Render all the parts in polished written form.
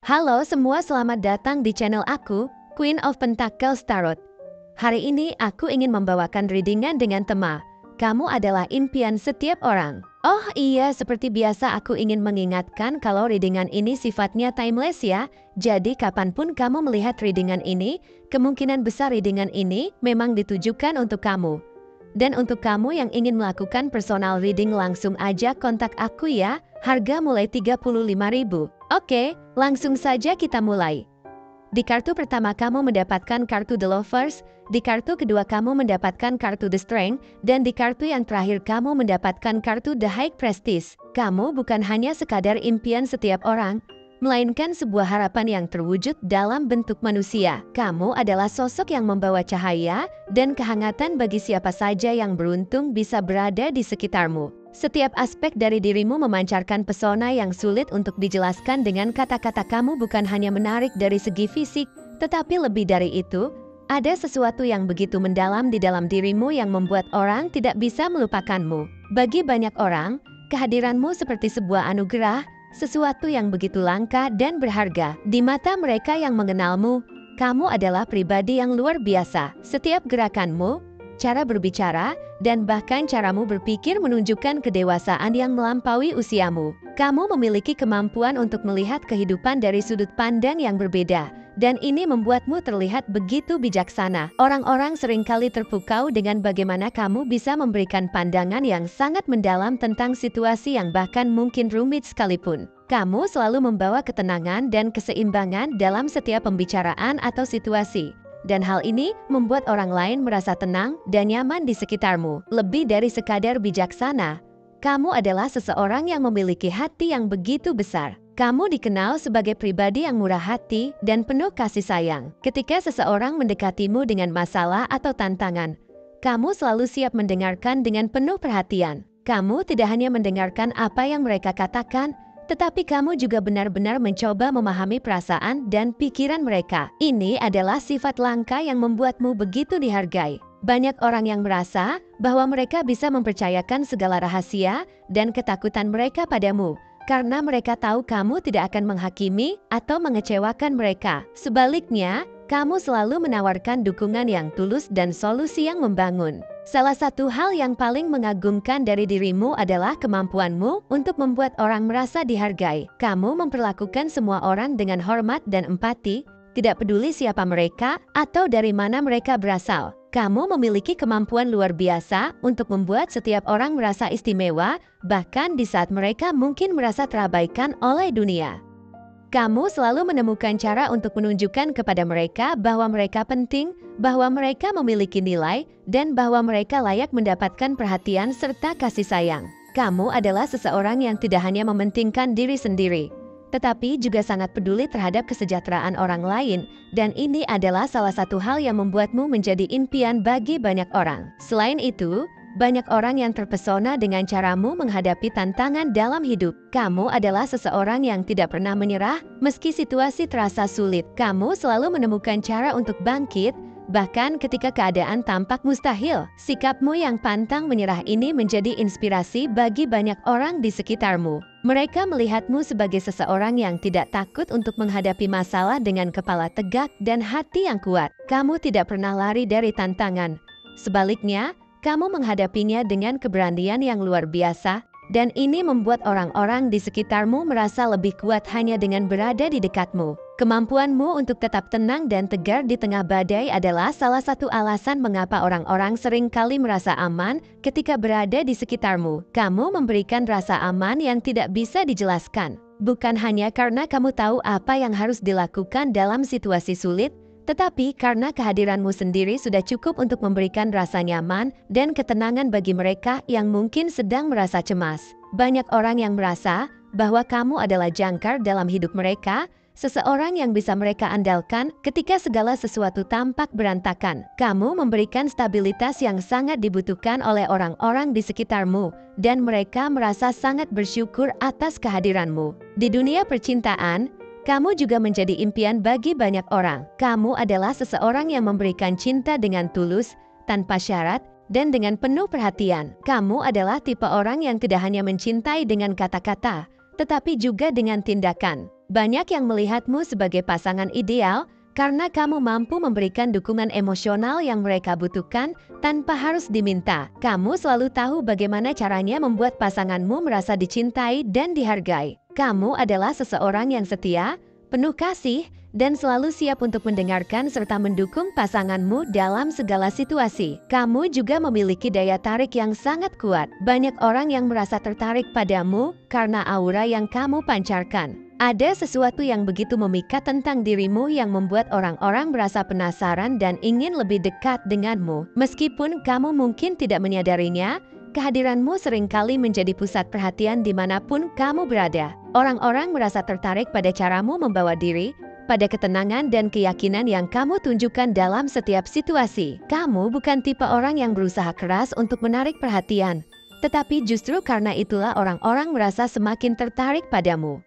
Halo semua, selamat datang di channel aku, Queen of Pentacles Tarot. Hari ini aku ingin membawakan readingan dengan tema, kamu adalah impian setiap orang. Oh iya, seperti biasa aku ingin mengingatkan kalau readingan ini sifatnya timeless ya. Jadi kapanpun kamu melihat readingan ini, kemungkinan besar readingan ini memang ditujukan untuk kamu. Dan untuk kamu yang ingin melakukan personal reading, langsung aja kontak aku ya. Harga mulai 35.000. Oke, langsung saja kita mulai. Di kartu pertama kamu mendapatkan kartu The Lovers, di kartu kedua kamu mendapatkan kartu The Strength, dan di kartu yang terakhir kamu mendapatkan kartu The High Priestess. Kamu bukan hanya sekadar impian setiap orang, melainkan sebuah harapan yang terwujud dalam bentuk manusia. Kamu adalah sosok yang membawa cahaya dan kehangatan bagi siapa saja yang beruntung bisa berada di sekitarmu. Setiap aspek dari dirimu memancarkan pesona yang sulit untuk dijelaskan dengan kata-kata. Kamu bukan hanya menarik dari segi fisik, tetapi lebih dari itu, ada sesuatu yang begitu mendalam di dalam dirimu yang membuat orang tidak bisa melupakanmu. Bagi banyak orang, kehadiranmu seperti sebuah anugerah, sesuatu yang begitu langka dan berharga. Di mata mereka yang mengenalmu, kamu adalah pribadi yang luar biasa. Setiap gerakanmu, cara berbicara, dan bahkan caramu berpikir menunjukkan kedewasaan yang melampaui usiamu. Kamu memiliki kemampuan untuk melihat kehidupan dari sudut pandang yang berbeda, dan ini membuatmu terlihat begitu bijaksana. Orang-orang seringkali terpukau dengan bagaimana kamu bisa memberikan pandangan yang sangat mendalam tentang situasi yang bahkan mungkin rumit sekalipun. Kamu selalu membawa ketenangan dan keseimbangan dalam setiap pembicaraan atau situasi. Dan hal ini membuat orang lain merasa tenang dan nyaman di sekitarmu. Lebih dari sekadar bijaksana, kamu adalah seseorang yang memiliki hati yang begitu besar. Kamu dikenal sebagai pribadi yang murah hati dan penuh kasih sayang. Ketika seseorang mendekatimu dengan masalah atau tantangan, kamu selalu siap mendengarkan dengan penuh perhatian. Kamu tidak hanya mendengarkan apa yang mereka katakan, tetapi kamu juga benar-benar mencoba memahami perasaan dan pikiran mereka. Ini adalah sifat langka yang membuatmu begitu dihargai. Banyak orang yang merasa bahwa mereka bisa mempercayakan segala rahasia dan ketakutan mereka padamu, karena mereka tahu kamu tidak akan menghakimi atau mengecewakan mereka. Sebaliknya, kamu selalu menawarkan dukungan yang tulus dan solusi yang membangun. Salah satu hal yang paling mengagumkan dari dirimu adalah kemampuanmu untuk membuat orang merasa dihargai. Kamu memperlakukan semua orang dengan hormat dan empati, tidak peduli siapa mereka atau dari mana mereka berasal. Kamu memiliki kemampuan luar biasa untuk membuat setiap orang merasa istimewa, bahkan di saat mereka mungkin merasa terabaikan oleh dunia. Kamu selalu menemukan cara untuk menunjukkan kepada mereka bahwa mereka penting, bahwa mereka memiliki nilai, dan bahwa mereka layak mendapatkan perhatian serta kasih sayang. Kamu adalah seseorang yang tidak hanya mementingkan diri sendiri, tetapi juga sangat peduli terhadap kesejahteraan orang lain, dan ini adalah salah satu hal yang membuatmu menjadi impian bagi banyak orang. Selain itu, banyak orang yang terpesona dengan caramu menghadapi tantangan dalam hidup. Kamu adalah seseorang yang tidak pernah menyerah, meski situasi terasa sulit. Kamu selalu menemukan cara untuk bangkit, bahkan ketika keadaan tampak mustahil. Sikapmu yang pantang menyerah ini menjadi inspirasi bagi banyak orang di sekitarmu. Mereka melihatmu sebagai seseorang yang tidak takut untuk menghadapi masalah dengan kepala tegak dan hati yang kuat. Kamu tidak pernah lari dari tantangan. Sebaliknya, kamu menghadapinya dengan keberanian yang luar biasa, dan ini membuat orang-orang di sekitarmu merasa lebih kuat hanya dengan berada di dekatmu. Kemampuanmu untuk tetap tenang dan tegar di tengah badai adalah salah satu alasan mengapa orang-orang sering kali merasa aman ketika berada di sekitarmu. Kamu memberikan rasa aman yang tidak bisa dijelaskan. Bukan hanya karena kamu tahu apa yang harus dilakukan dalam situasi sulit, tetapi karena kehadiranmu sendiri sudah cukup untuk memberikan rasa nyaman dan ketenangan bagi mereka yang mungkin sedang merasa cemas. Banyak orang yang merasa bahwa kamu adalah jangkar dalam hidup mereka, seseorang yang bisa mereka andalkan ketika segala sesuatu tampak berantakan. Kamu memberikan stabilitas yang sangat dibutuhkan oleh orang-orang di sekitarmu, dan mereka merasa sangat bersyukur atas kehadiranmu. Di dunia percintaan, kamu juga menjadi impian bagi banyak orang. Kamu adalah seseorang yang memberikan cinta dengan tulus, tanpa syarat, dan dengan penuh perhatian. Kamu adalah tipe orang yang tidak hanya mencintai dengan kata-kata, tetapi juga dengan tindakan. Banyak yang melihatmu sebagai pasangan ideal karena kamu mampu memberikan dukungan emosional yang mereka butuhkan tanpa harus diminta. Kamu selalu tahu bagaimana caranya membuat pasanganmu merasa dicintai dan dihargai. Kamu adalah seseorang yang setia, penuh kasih, dan selalu siap untuk mendengarkan serta mendukung pasanganmu dalam segala situasi. Kamu juga memiliki daya tarik yang sangat kuat. Banyak orang yang merasa tertarik padamu karena aura yang kamu pancarkan. Ada sesuatu yang begitu memikat tentang dirimu yang membuat orang-orang merasa penasaran dan ingin lebih dekat denganmu. Meskipun kamu mungkin tidak menyadarinya, kehadiranmu seringkali menjadi pusat perhatian dimanapun kamu berada. Orang-orang merasa tertarik pada caramu membawa diri, pada ketenangan dan keyakinan yang kamu tunjukkan dalam setiap situasi. Kamu bukan tipe orang yang berusaha keras untuk menarik perhatian, tetapi justru karena itulah orang-orang merasa semakin tertarik padamu.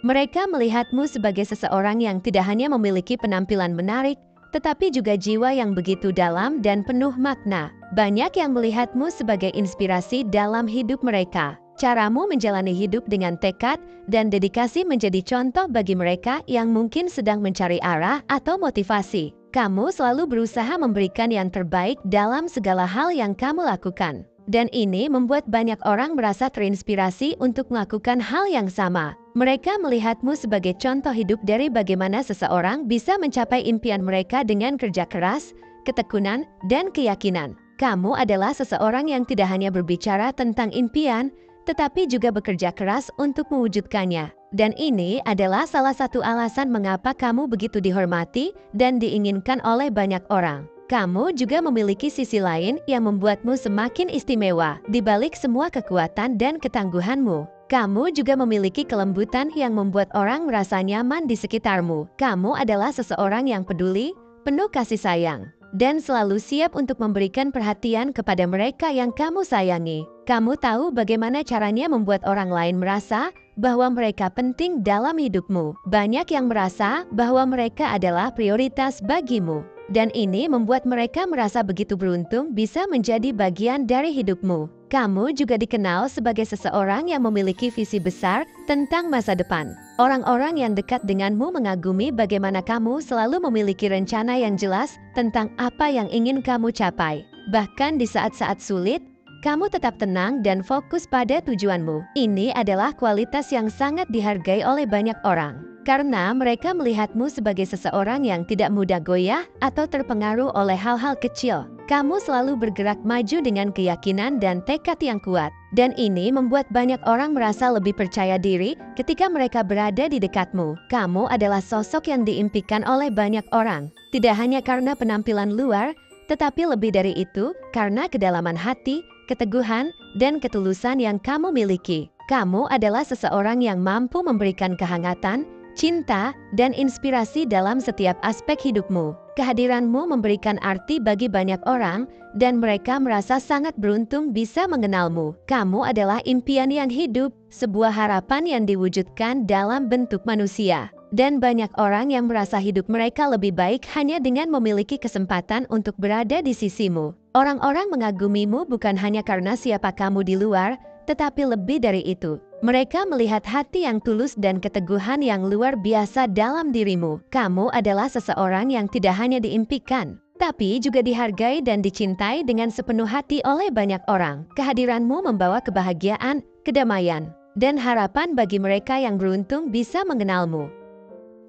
Mereka melihatmu sebagai seseorang yang tidak hanya memiliki penampilan menarik, tetapi juga jiwa yang begitu dalam dan penuh makna. Banyak yang melihatmu sebagai inspirasi dalam hidup mereka. Caramu menjalani hidup dengan tekad dan dedikasi menjadi contoh bagi mereka yang mungkin sedang mencari arah atau motivasi. Kamu selalu berusaha memberikan yang terbaik dalam segala hal yang kamu lakukan. Dan ini membuat banyak orang merasa terinspirasi untuk melakukan hal yang sama. Mereka melihatmu sebagai contoh hidup dari bagaimana seseorang bisa mencapai impian mereka dengan kerja keras, ketekunan, dan keyakinan. Kamu adalah seseorang yang tidak hanya berbicara tentang impian, tetapi juga bekerja keras untuk mewujudkannya. Dan ini adalah salah satu alasan mengapa kamu begitu dihormati dan diinginkan oleh banyak orang. Kamu juga memiliki sisi lain yang membuatmu semakin istimewa. Di balik semua kekuatan dan ketangguhanmu, kamu juga memiliki kelembutan yang membuat orang merasa nyaman di sekitarmu. Kamu adalah seseorang yang peduli, penuh kasih sayang, dan selalu siap untuk memberikan perhatian kepada mereka yang kamu sayangi. Kamu tahu bagaimana caranya membuat orang lain merasa bahwa mereka penting dalam hidupmu. Banyak yang merasa bahwa mereka adalah prioritas bagimu. Dan ini membuat mereka merasa begitu beruntung bisa menjadi bagian dari hidupmu. Kamu juga dikenal sebagai seseorang yang memiliki visi besar tentang masa depan. Orang-orang yang dekat denganmu mengagumi bagaimana kamu selalu memiliki rencana yang jelas tentang apa yang ingin kamu capai. Bahkan di saat-saat sulit, kamu tetap tenang dan fokus pada tujuanmu. Ini adalah kualitas yang sangat dihargai oleh banyak orang. Karena mereka melihatmu sebagai seseorang yang tidak mudah goyah atau terpengaruh oleh hal-hal kecil. Kamu selalu bergerak maju dengan keyakinan dan tekad yang kuat. Dan ini membuat banyak orang merasa lebih percaya diri ketika mereka berada di dekatmu. Kamu adalah sosok yang diimpikan oleh banyak orang. Tidak hanya karena penampilan luar, tetapi lebih dari itu karena kedalaman hati, keteguhan, dan ketulusan yang kamu miliki. Kamu adalah seseorang yang mampu memberikan kehangatan, cinta, dan inspirasi dalam setiap aspek hidupmu. Kehadiranmu memberikan arti bagi banyak orang, dan mereka merasa sangat beruntung bisa mengenalmu. Kamu adalah impian yang hidup, sebuah harapan yang diwujudkan dalam bentuk manusia. Dan banyak orang yang merasa hidup mereka lebih baik hanya dengan memiliki kesempatan untuk berada di sisimu. Orang-orang mengagumimu bukan hanya karena siapa kamu di luar, tetapi lebih dari itu. Mereka melihat hati yang tulus dan keteguhan yang luar biasa dalam dirimu. Kamu adalah seseorang yang tidak hanya diimpikan, tapi juga dihargai dan dicintai dengan sepenuh hati oleh banyak orang. Kehadiranmu membawa kebahagiaan, kedamaian, dan harapan bagi mereka yang beruntung bisa mengenalmu.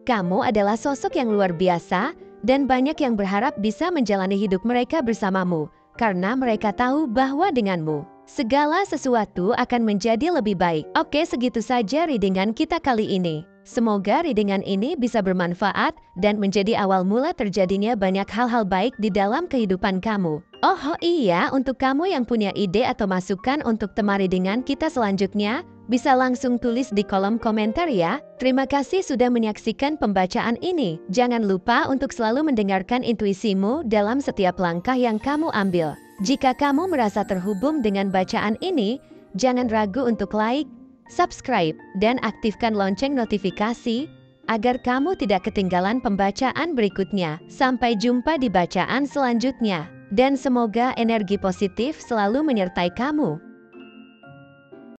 Kamu adalah sosok yang luar biasa, dan banyak yang berharap bisa menjalani hidup mereka bersamamu, karena mereka tahu bahwa denganmu segala sesuatu akan menjadi lebih baik. Oke, segitu saja readingan kita kali ini. Semoga readingan ini bisa bermanfaat dan menjadi awal mula terjadinya banyak hal-hal baik di dalam kehidupan kamu. Oh iya, untuk kamu yang punya ide atau masukan untuk tema readingan kita selanjutnya, bisa langsung tulis di kolom komentar ya. Terima kasih sudah menyaksikan pembacaan ini. Jangan lupa untuk selalu mendengarkan intuisimu dalam setiap langkah yang kamu ambil. Jika kamu merasa terhubung dengan bacaan ini, jangan ragu untuk like, subscribe, dan aktifkan lonceng notifikasi agar kamu tidak ketinggalan pembacaan berikutnya. Sampai jumpa di bacaan selanjutnya, dan semoga energi positif selalu menyertai kamu.